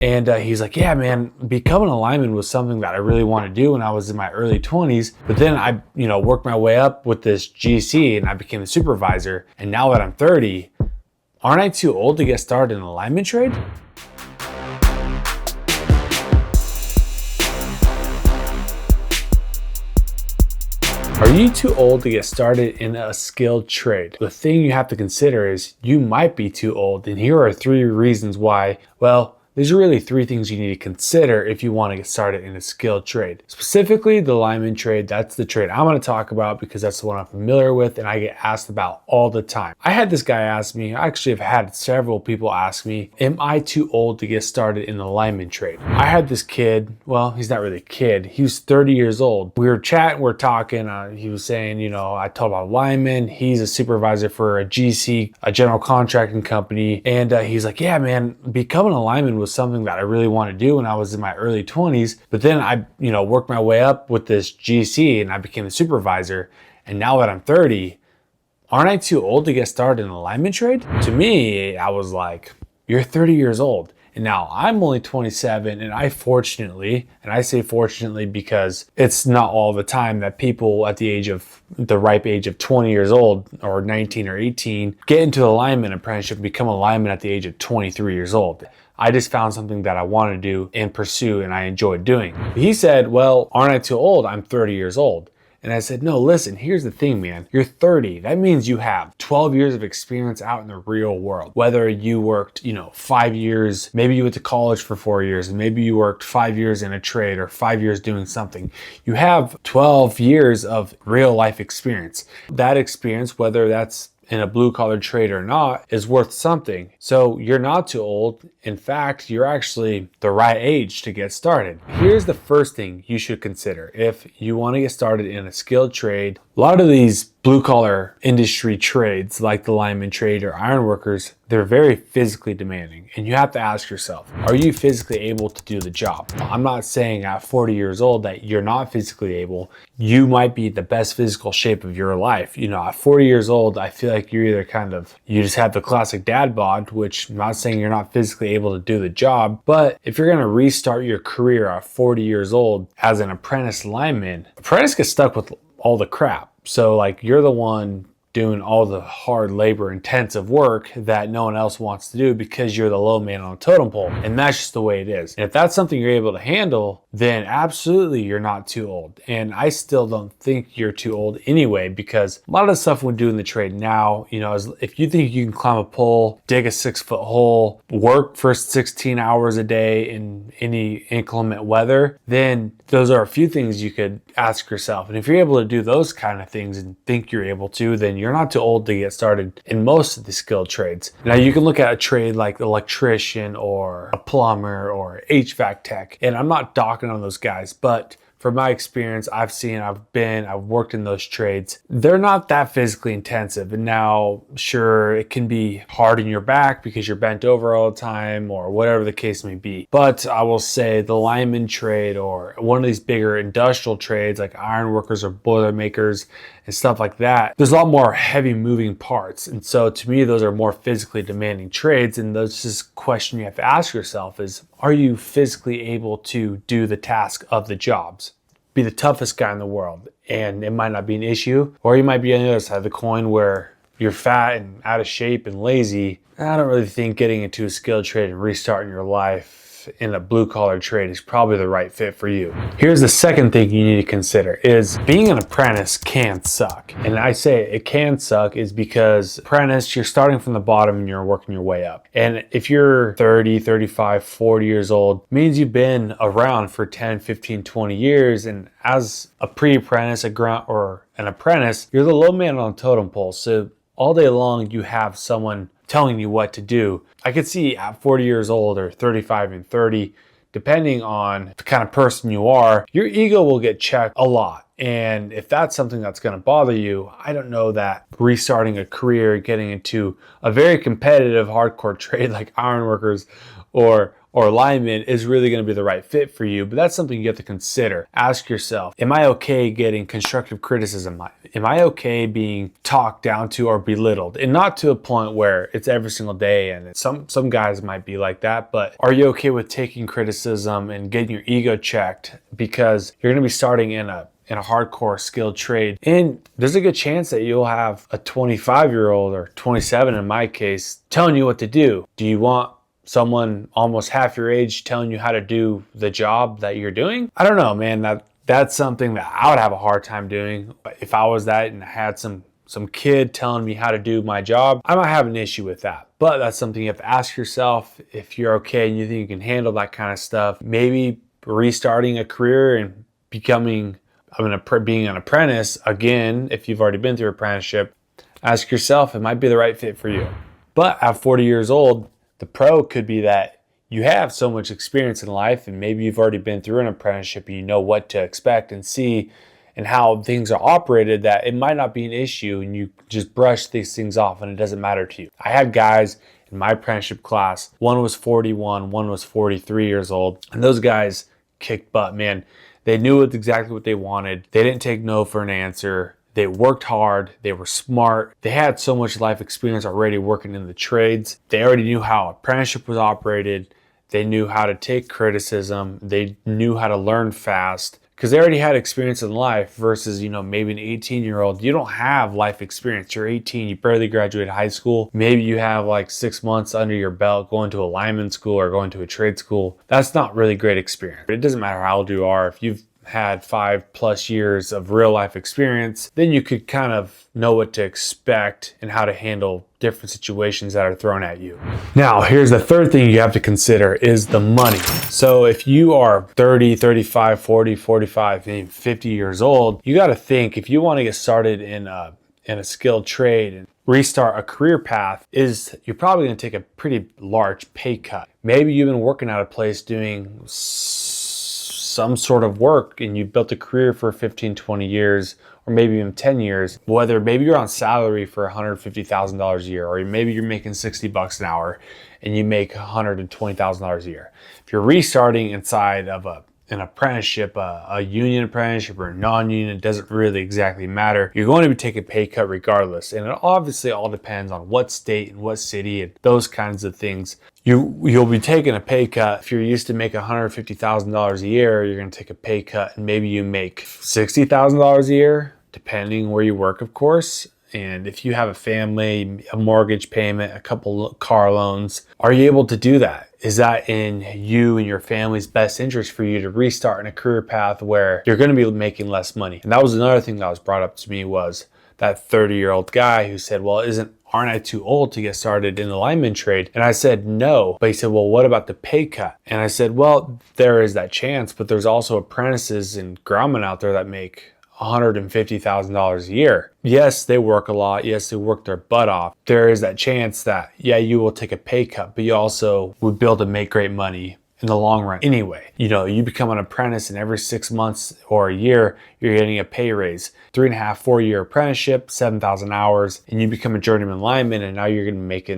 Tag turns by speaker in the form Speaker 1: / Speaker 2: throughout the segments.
Speaker 1: And he's like, yeah, man, becoming a lineman was something that I really wanted to do when I was in my early 20s. But then I, worked my way up with this GC and I became a supervisor. And now that I'm 30, aren't I too old to get started in the lineman trade? Are you too old to get started in a skilled trade? The thing you have to consider is you might be too old, and here are 3 reasons why. Well, these are really 3 things you need to consider if you want to get started in a skilled trade. Specifically, the lineman trade, that's the trade I'm going to talk about because that's the one I'm familiar with and I get asked about all the time. I had this guy ask me, I actually have had several people ask me, am I too old to get started in the lineman trade? I had this kid, well, he's not really a kid, he was 30 years old. We were chatting, we're talking, he was saying, I told about lineman, he's a supervisor for a GC, a general contracting company, and he's like, yeah, man, becoming a lineman was something that I really wanted to do when I was in my early 20s. But then I, worked my way up with this GC and I became a supervisor. And now that I'm 30, aren't I too old to get started in the lineman trade? To me, I was like, you're 30 years old. And now I'm only 27 and I fortunately, and I say fortunately because it's not all the time that people at the ripe age of 20 years old or 19 or 18 get into the lineman apprenticeship and become a lineman at the age of 23 years old. I just found something that I wanted to do and pursue and I enjoyed doing. He said, well, aren't I too old? I'm 30 years old. And I said, no, listen, here's the thing, man. You're 30. That means you have 12 years of experience out in the real world. Whether you worked, 5 years, maybe you went to college for 4 years, and maybe you worked 5 years in a trade or 5 years doing something. You have 12 years of real life experience. That experience, whether that's in a blue collar trade or not, is worth something. So you're not too old. In fact, you're actually the right age to get started. Here's the first thing you should consider if you want to get started in a skilled trade. A lot of these blue collar industry trades like the lineman trade or iron workers, they're very physically demanding. And you have to ask yourself, are you physically able to do the job? I'm not saying at 40 years old that you're not physically able. You might be the best physical shape of your life. At 40 years old, I feel like you're either you just have the classic dad bod, which I'm not saying you're not physically able to do the job, but if you're going to restart your career at 40 years old as an apprentice lineman, apprentice gets stuck with all the crap. So you're the one doing all the hard labor intensive work that no one else wants to do because you're the low man on the totem pole. And that's just the way it is. And if that's something you're able to handle, then absolutely you're not too old. And I still don't think you're too old anyway, because a lot of the stuff we do in the trade now, if you think you can climb a pole, dig a 6-foot hole, work for 16 hours a day in any inclement weather, then those are a few things you could ask yourself. And if you're able to do those kind of things and think you're able to, then you're not too old to get started in most of the skilled trades. Now you can look at a trade like electrician or a plumber or HVAC tech, and I'm not docking on those guys, but from my experience, I've worked in those trades. They're not that physically intensive. And now, sure, it can be hard in your back because you're bent over all the time or whatever the case may be. But I will say the lineman trade or one of these bigger industrial trades like iron workers or boiler makers and stuff like that, there's a lot more heavy moving parts. And so to me, those are more physically demanding trades. And that's just a question you have to ask yourself is, are you physically able to do the task of the jobs? Be the toughest guy in the world, and it might not be an issue. Or you might be on the other side of the coin where you're fat and out of shape and lazy. I don't really think getting into a skilled trade and restarting your life in a blue collar trade is probably the right fit for you. Here's the second thing you need to consider is being an apprentice can suck. And I say it can suck is because apprentice, you're starting from the bottom and you're working your way up. And if you're 30, 35, 40 years old, it means you've been around for 10, 15, 20 years. And as a pre-apprentice, or an apprentice, you're the low man on the totem pole. So all day long you have someone telling you what to do. I could see at 40 years old or 35 and 30, depending on the kind of person you are, your ego will get checked a lot. And if that's something that's going to bother you, I don't know that restarting a career, getting into a very competitive hardcore trade like iron workers or or lineman is really going to be the right fit for you, but that's something you have to consider. Ask yourself, am I okay getting constructive criticism? Am I okay being talked down to or belittled? And not to a point where it's every single day, and some guys might be like that, but are you okay with taking criticism and getting your ego checked, because you're going to be starting in a hardcore skilled trade, and there's a good chance that you'll have a 25-year-old or 27 in my case telling you what to do. Do you want someone almost half your age telling you how to do the job that you're doing? I don't know, man. That's something that I would have a hard time doing. If I was that and I had some kid telling me how to do my job, I might have an issue with that. But that's something you have to ask yourself if you're okay and you think you can handle that kind of stuff. Maybe restarting a career and being an apprentice again, if you've already been through apprenticeship, ask yourself, it might be the right fit for you. But at 40 years old, the pro could be that you have so much experience in life, and maybe you've already been through an apprenticeship and you know what to expect and see and how things are operated, that it might not be an issue and you just brush these things off and it doesn't matter to you. I had guys in my apprenticeship class, one was 41, one was 43 years old, and those guys kicked butt, man. They knew exactly what they wanted. They didn't take no for an answer. They worked hard. They were smart. They had so much life experience already working in the trades. They already knew how apprenticeship was operated. They knew how to take criticism. They knew how to learn fast because they already had experience in life versus, maybe an 18-year-old. You don't have life experience. You're 18. You barely graduated high school. Maybe you have like 6 months under your belt going to a lineman school or going to a trade school. That's not really great experience. It doesn't matter how old you are. If you've had 5+ years of real life experience, then you could kind of know what to expect and how to handle different situations that are thrown at you. Now, here's the third thing you have to consider is the money. So if you are 30, 35, 40, 45, maybe 50 years old, you got to think, if you want to get started in a skilled trade and restart a career path, you're probably going to take a pretty large pay cut. Maybe you've been working at a place doing some sort of work and you built a career for 15, 20 years, or maybe even 10 years, whether maybe you're on salary for $150,000 a year, or maybe you're making $60 an hour and you make $120,000 a year. If you're restarting inside of an apprenticeship, a union apprenticeship or a non-union, it doesn't really exactly matter. You're going to be taking a pay cut regardless. And it obviously all depends on what state and what city and those kinds of things. You'll be taking a pay cut. If you're used to make $150,000 a year, you're going to take a pay cut and maybe you make $60,000 a year, depending where you work, of course. And if you have a family, a mortgage payment, a couple car loans, are you able to do that? Is that in you and your family's best interest for you to restart in a career path where you're going to be making less money? And that was another thing that was brought up to me, was that 30-year-old guy who said, well, aren't I too old to get started in the lineman trade? And I said, no. But he said, well, what about the pay cut? And I said, well, there is that chance, but there's also apprentices and groundmen out there that make $150,000 a year. Yes, they work a lot. Yes, they work their butt off. There is that chance that, yeah, you will take a pay cut, but you also would be able to make great money in the long run anyway. You become an apprentice and every 6 months or a year, you're getting a pay raise. 3.5, 4-year apprenticeship, 7,000 hours, and you become a journeyman lineman, and now you're going to make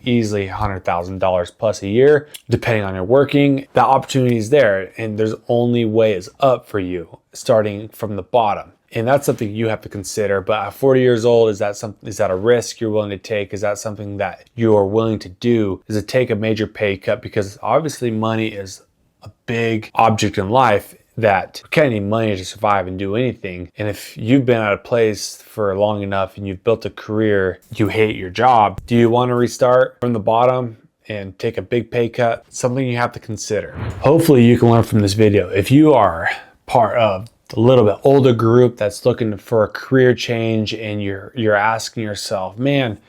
Speaker 1: easily $100,000 plus a year, depending on your working. The opportunity is there, and there's only way is up for you, starting from the bottom. And that's something you have to consider. But at 40 years old, is that a risk you're willing to take? Is that something that you are willing to do? Is it take a major pay cut? Because obviously money is a big object in life that you can't need money to survive and do anything. And if you've been at a place for long enough and you've built a career, you hate your job, do you want to restart from the bottom and take a big pay cut? Something you have to consider. Hopefully you can learn from this video. If you are part of a little bit older group that's looking for a career change and you're asking yourself, man,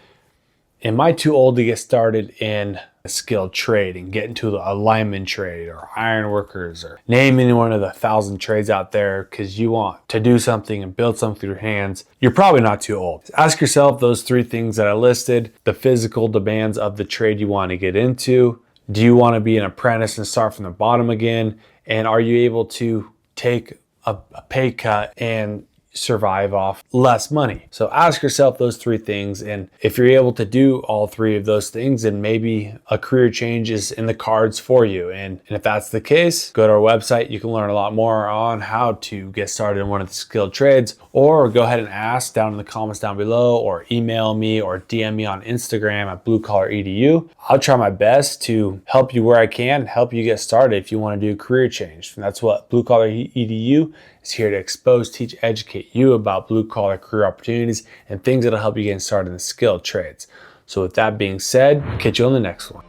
Speaker 1: am I too old to get started in a skilled trade and get into a lineman trade or iron workers, or name any one of the 1,000 trades out there because you want to do something and build something with your hands? You're probably not too old. Ask yourself those 3 things that I listed: the physical demands of the trade you want to get into. Do you want to be an apprentice and start from the bottom again? And are you able to take a pay cut and survive off less money. So ask yourself those three things. And if you're able to do all three of those things, then maybe a career change is in the cards for you. And if that's the case, go to our website. You can learn a lot more on how to get started in one of the skilled trades, or go ahead and ask down in the comments down below, or email me or DM me on Instagram at bluecollar.edu. I'll try my best to help you where I can, help you get started if you want to do a career change. And that's what Blue Collar EDU is here to expose, teach, educate you about blue collar career opportunities and things that'll help you get started in skilled trades. So with that being said, catch you on the next one.